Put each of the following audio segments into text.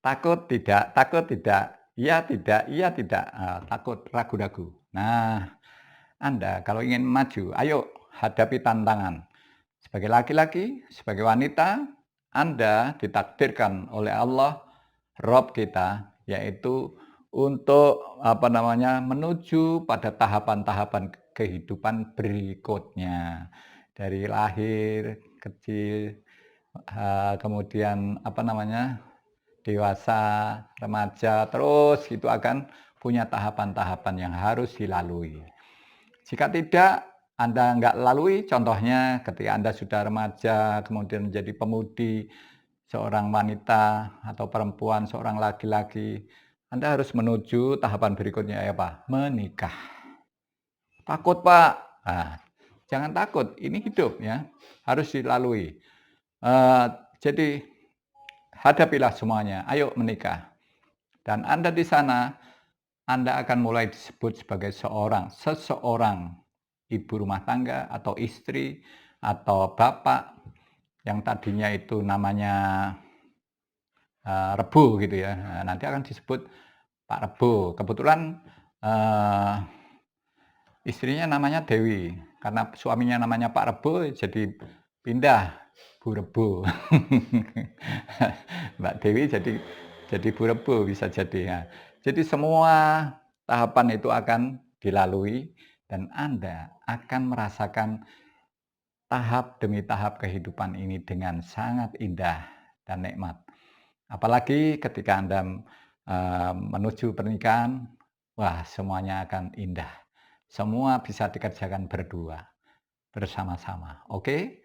takut tidak, iya tidak, takut, ragu-ragu. Nah, Anda kalau ingin maju, ayo hadapi tantangan. Sebagai laki-laki, sebagai wanita, Anda ditakdirkan oleh Allah, Rob kita, yaitu untuk menuju pada tahapan-tahapan kehidupan berikutnya. Dari lahir, kecil, kemudian dewasa, remaja, terus itu akan punya tahapan-tahapan yang harus dilalui. Jika tidak, Anda nggak lalui, contohnya ketika Anda sudah remaja, kemudian menjadi pemudi, seorang wanita atau perempuan, seorang laki-laki, Anda harus menuju tahapan berikutnya, ya Pak, menikah. Takut Pak? Nah, jangan takut, ini hidup ya, harus dilalui. Jadi hadapilah semuanya, ayo menikah. Dan Anda di sana, Anda akan mulai disebut sebagai seseorang ibu rumah tangga atau istri atau bapak yang tadinya itu namanya Rebo gitu ya. Nah, nanti akan disebut Pak Rebo. Kebetulan istrinya namanya Dewi. Karena suaminya namanya Pak Rebo, jadi pindah Bu Rebo. Mbak Dewi jadi Bu Rebo bisa jadi ya. Jadi semua tahapan itu akan dilalui dan Anda akan merasakan tahap demi tahap kehidupan ini dengan sangat indah dan nikmat. Apalagi ketika Anda menuju pernikahan, wah semuanya akan indah. Semua bisa dikerjakan berdua, bersama-sama. Oke?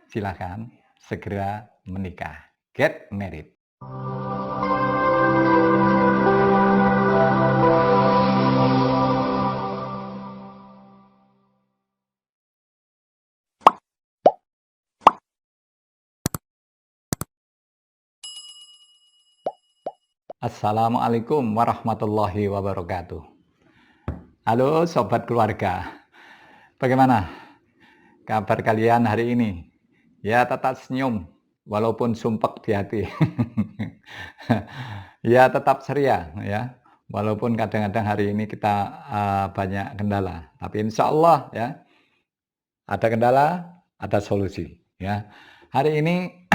Silakan segera menikah. Get married. Assalamualaikum warahmatullahi wabarakatuh. Halo sobat keluarga, bagaimana kabar kalian hari ini? Ya tetap senyum, walaupun sumpek di hati. Ya tetap ceria ya, walaupun kadang-kadang hari ini kita banyak kendala. Tapi insya Allah ya, ada kendala, ada solusi ya. Hari ini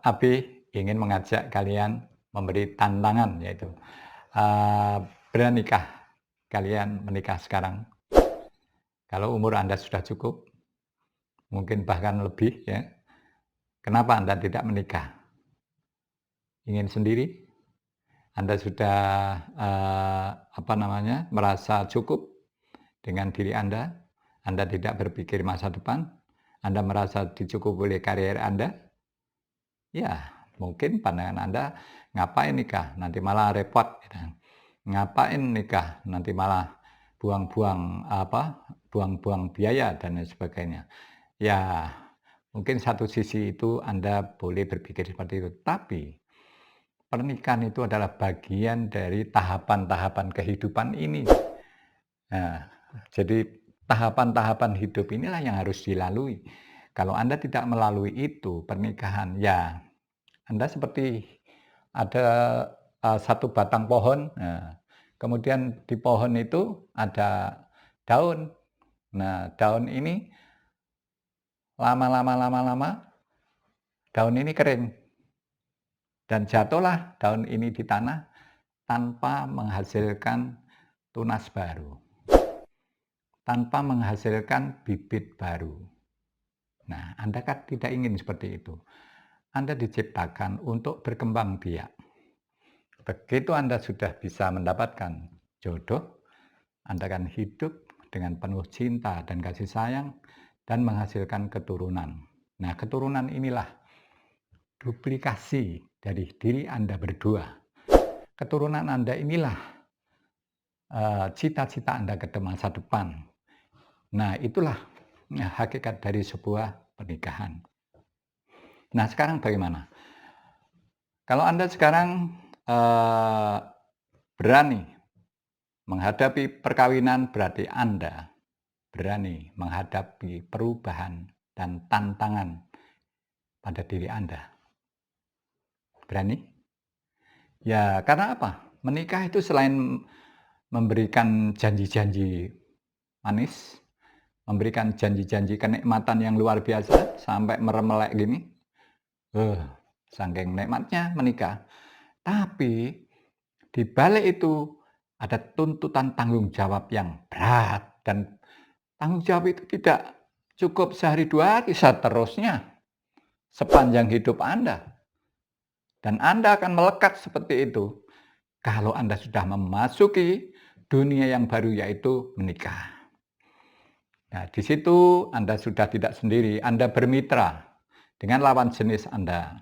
Abi ingin mengajak kalian memberi tantangan, yaitu beranikah kalian menikah sekarang. Kalau umur Anda sudah cukup, mungkin bahkan lebih ya, kenapa Anda tidak menikah? Ingin sendiri? Anda sudah merasa cukup dengan diri Anda tidak berpikir masa depan, Anda merasa dicukupi oleh karier Anda, ya mungkin pandangan Anda, ngapain nikah, nanti malah repot, gitu. Ngapain nikah, nanti malah buang-buang biaya dan lain sebagainya. Ya, mungkin satu sisi itu Anda boleh berpikir seperti itu, tapi pernikahan itu adalah bagian dari tahapan-tahapan kehidupan ini. Nah, jadi tahapan-tahapan hidup inilah yang harus dilalui. Kalau Anda tidak melalui itu, pernikahan, ya Anda seperti ada satu batang pohon, kemudian di pohon itu ada daun. Nah, daun ini lama-lama daun ini kering dan jatuhlah daun ini di tanah tanpa menghasilkan tunas baru, tanpa menghasilkan bibit baru. Nah, Anda kan tidak ingin seperti itu. Anda diciptakan untuk berkembang biak. Begitu Anda sudah bisa mendapatkan jodoh, Anda akan hidup dengan penuh cinta dan kasih sayang dan menghasilkan keturunan. Nah, keturunan inilah duplikasi dari diri Anda berdua. Keturunan Anda inilah cita-cita Anda ke masa depan. Nah, itulah hakikat dari sebuah pernikahan. Nah, sekarang bagaimana? Kalau Anda sekarang berani menghadapi perkawinan, berarti Anda berani menghadapi perubahan dan tantangan pada diri Anda. Berani? Ya, karena apa? Menikah itu selain memberikan janji-janji manis, memberikan janji-janji kenikmatan yang luar biasa sampai meremelek gini, eh, saking nikmatnya menikah. Tapi di balik itu ada tuntutan tanggung jawab yang berat dan tanggung jawab itu tidak cukup sehari dua hari, seterusnya sepanjang hidup Anda. Dan Anda akan melekat seperti itu kalau Anda sudah memasuki dunia yang baru yaitu menikah. Nah, di situ Anda sudah tidak sendiri, Anda bermitra dengan lawan jenis Anda.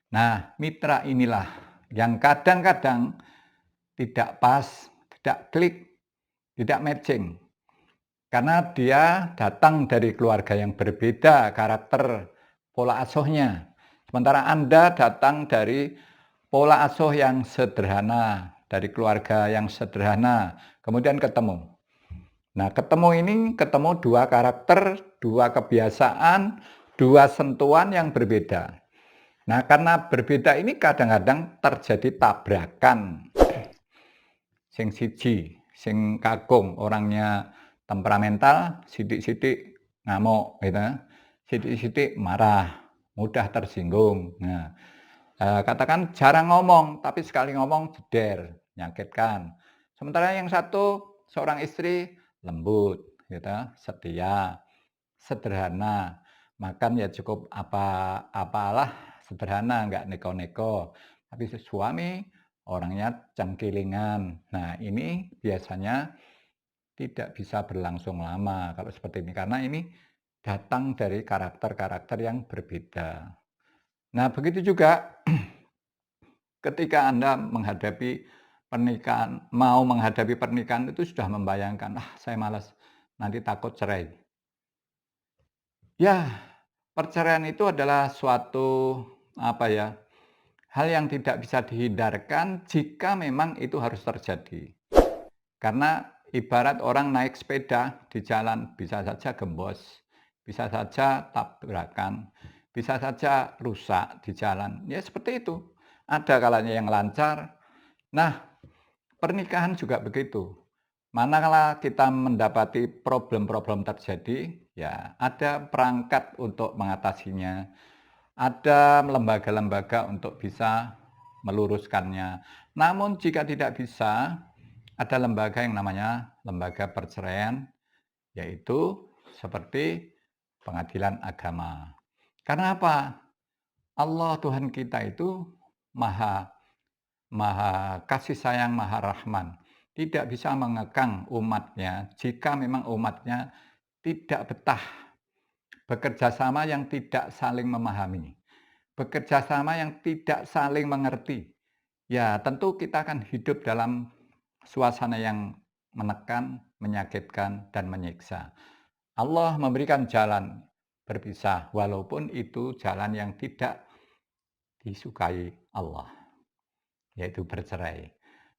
Nah, mitra inilah yang kadang-kadang tidak pas, tidak klik, tidak matching. Karena dia datang dari keluarga yang berbeda karakter pola asuhnya. Sementara Anda datang dari pola asuh yang sederhana, dari keluarga yang sederhana, kemudian ketemu. Nah, ketemu dua karakter, dua kebiasaan, dua sentuhan yang berbeda. Nah, karena berbeda ini kadang-kadang terjadi tabrakan. Sing siji, sing kakung, orangnya temperamental, sidik-sidik ngamuk gitu. Sidik-sidik marah, mudah tersinggung. Nah, katakan jarang ngomong, tapi sekali ngomong jeder, menyakitkan. Sementara yang satu seorang istri lembut, gitu, setia, sederhana, makan ya cukup apalah sederhana, nggak neko-neko. Tapi suami orangnya cengkilingan. Nah, ini biasanya tidak bisa berlangsung lama kalau seperti ini karena ini datang dari karakter-karakter yang berbeda. Nah, begitu juga ketika Anda mau menghadapi pernikahan itu sudah membayangkan, saya malas, nanti takut cerai. Ya, perceraian itu adalah suatu hal yang tidak bisa dihindarkan jika memang itu harus terjadi. Karena ibarat orang naik sepeda di jalan bisa saja gembos, bisa saja tabrakan, bisa saja rusak di jalan. Ya seperti itu. Ada kalanya yang lancar. Nah, pernikahan juga begitu. Manakala kita mendapati problem-problem terjadi, ya ada perangkat untuk mengatasinya. Ada lembaga-lembaga untuk bisa meluruskannya. Namun jika tidak bisa, ada lembaga yang namanya lembaga perceraian, yaitu seperti pengadilan agama. Karena apa? Allah Tuhan kita itu maha maha kasih sayang, maha rahman. Tidak bisa mengekang umatnya jika memang umatnya tidak betah bekerja sama yang tidak saling memahami, bekerja sama yang tidak saling mengerti. Ya, tentu kita akan hidup dalam suasana yang menekan, menyakitkan, dan menyiksa. Allah memberikan jalan berpisah, walaupun itu jalan yang tidak disukai Allah, yaitu bercerai.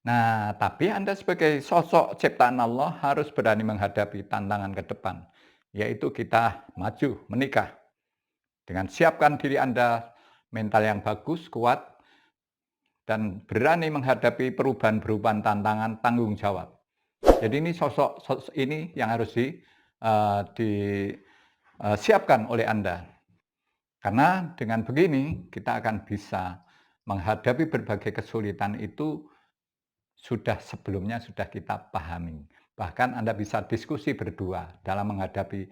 Nah, tapi Anda sebagai sosok ciptaan Allah harus berani menghadapi tantangan ke depan, yaitu kita maju, menikah. Dengan siapkan diri Anda mental yang bagus, kuat, dan berani menghadapi perubahan-perubahan tantangan tanggung jawab. Jadi ini sosok ini yang harus disiapkan oleh Anda. Karena dengan begini kita akan bisa menghadapi berbagai kesulitan itu sebelumnya sudah kita pahami. Bahkan Anda bisa diskusi berdua dalam menghadapi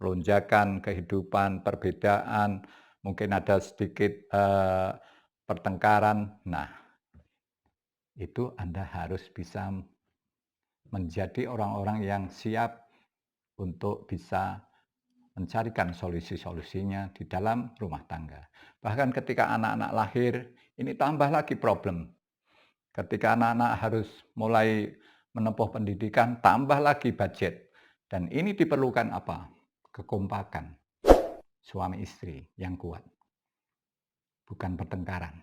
lonjakan kehidupan, perbedaan, mungkin ada sedikit pertengkaran. Nah, itu Anda harus bisa menjadi orang-orang yang siap untuk bisa mencarikan solusi-solusinya di dalam rumah tangga. Bahkan ketika anak-anak lahir, ini tambah lagi problem. Ketika anak-anak harus mulai menempuh pendidikan, tambah lagi budget. Dan ini diperlukan apa? Kekompakan suami istri yang kuat. Bukan pertengkaran,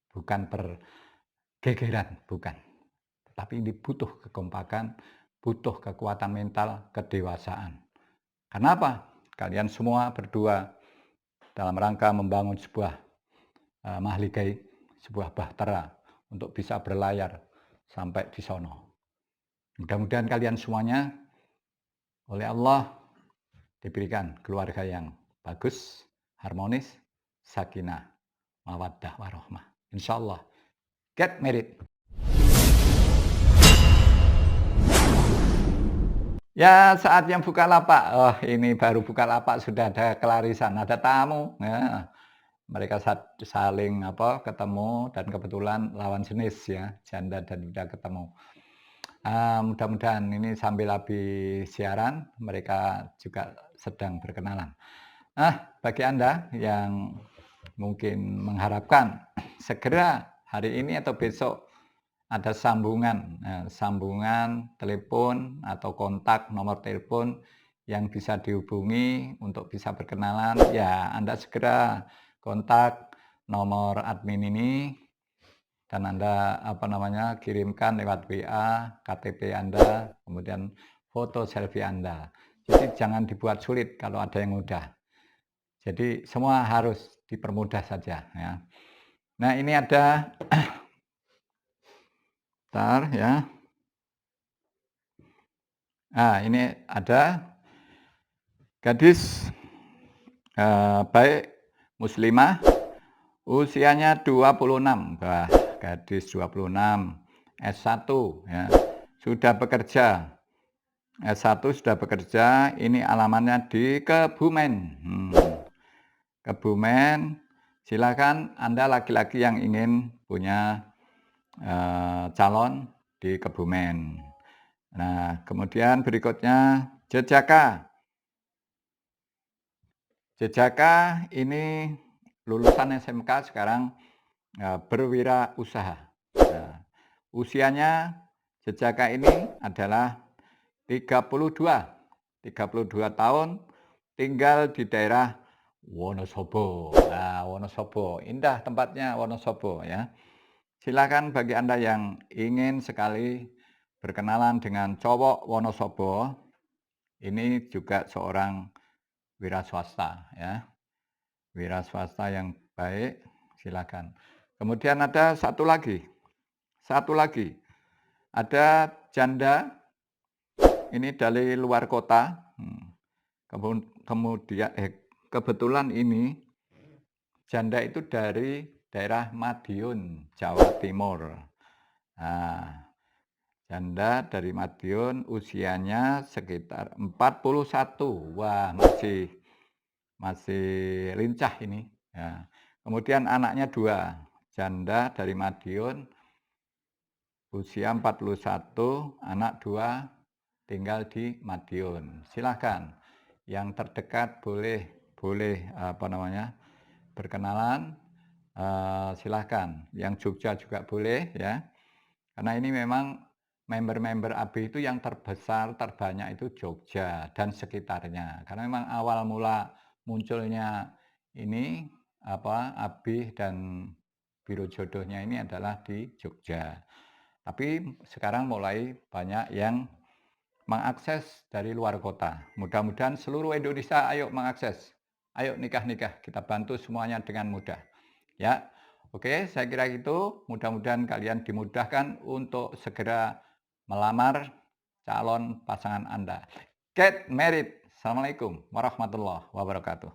bukan pergegeran, bukan. Tapi ini butuh kekompakan, butuh kekuatan mental, kedewasaan. Kenapa? Kalian semua berdua dalam rangka membangun sebuah mahligai, sebuah bahtera untuk bisa berlayar sampai di sono. Mudah-mudahan kalian semuanya oleh Allah diberikan keluarga yang bagus, harmonis, sakinah, mawaddah, warahmah. Insyaallah. Get married. Ya, saat yang Bukalapak. Oh, ini baru Bukalapak sudah ada kelarisan, ada tamu. Ya, mereka saling ketemu dan kebetulan lawan jenis ya, janda dan duda ketemu. Mudah-mudahan ini sambil habis siaran mereka juga sedang berkenalan. Bagi Anda yang mungkin mengharapkan segera hari ini atau besok ada sambungan telepon atau kontak nomor telepon yang bisa dihubungi untuk bisa berkenalan, ya Anda segera kontak nomor admin ini dan Anda kirimkan lewat WA KTP Anda, kemudian foto selfie Anda. Jadi jangan dibuat sulit kalau ada yang mudah. Jadi semua harus dipermudah saja ya. Nah, ini ada bentar ya. Ini ada gadis baik muslimah usianya 26, gadis 26, S1 ya. Sudah bekerja. S1 sudah bekerja, ini alamannya di Kebumen. Kebumen, silakan Anda laki-laki yang ingin punya calon di Kebumen. Nah, kemudian berikutnya Jejaka. Jejaka ini lulusan SMK sekarang berwirausaha. Nah, usianya Jejaka ini adalah 32 tahun, tinggal di daerah Wonosobo. Nah, Wonosobo, indah tempatnya Wonosobo ya. Silakan bagi Anda yang ingin sekali berkenalan dengan cowok Wonosobo, ini juga seorang wira swasta ya. Wira swasta yang baik, silakan. Kemudian ada satu lagi. Ada janda, ini dari luar kota. Kemudian kebetulan ini janda itu dari daerah Madiun, Jawa Timur. Janda dari Madiun, usianya sekitar 41. Wah, masih lincah ini ya. Kemudian anaknya 2, janda dari Madiun, usia 41, anak 2, tinggal di Madiun. Silahkan yang terdekat boleh berkenalan, silahkan. Yang Jogja juga boleh ya, karena ini memang member-member AB itu yang terbesar, terbanyak itu Jogja dan sekitarnya. Karena memang awal mula munculnya ini AB dan Biro Jodohnya ini adalah di Jogja. Tapi sekarang mulai banyak yang mengakses dari luar kota. Mudah-mudahan seluruh Indonesia ayo mengakses. Ayo nikah-nikah, kita bantu semuanya dengan mudah. Ya. Oke, saya kira itu. Mudah-mudahan kalian dimudahkan untuk segera melamar calon pasangan Anda. Get married. Assalamualaikum warahmatullahi wabarakatuh.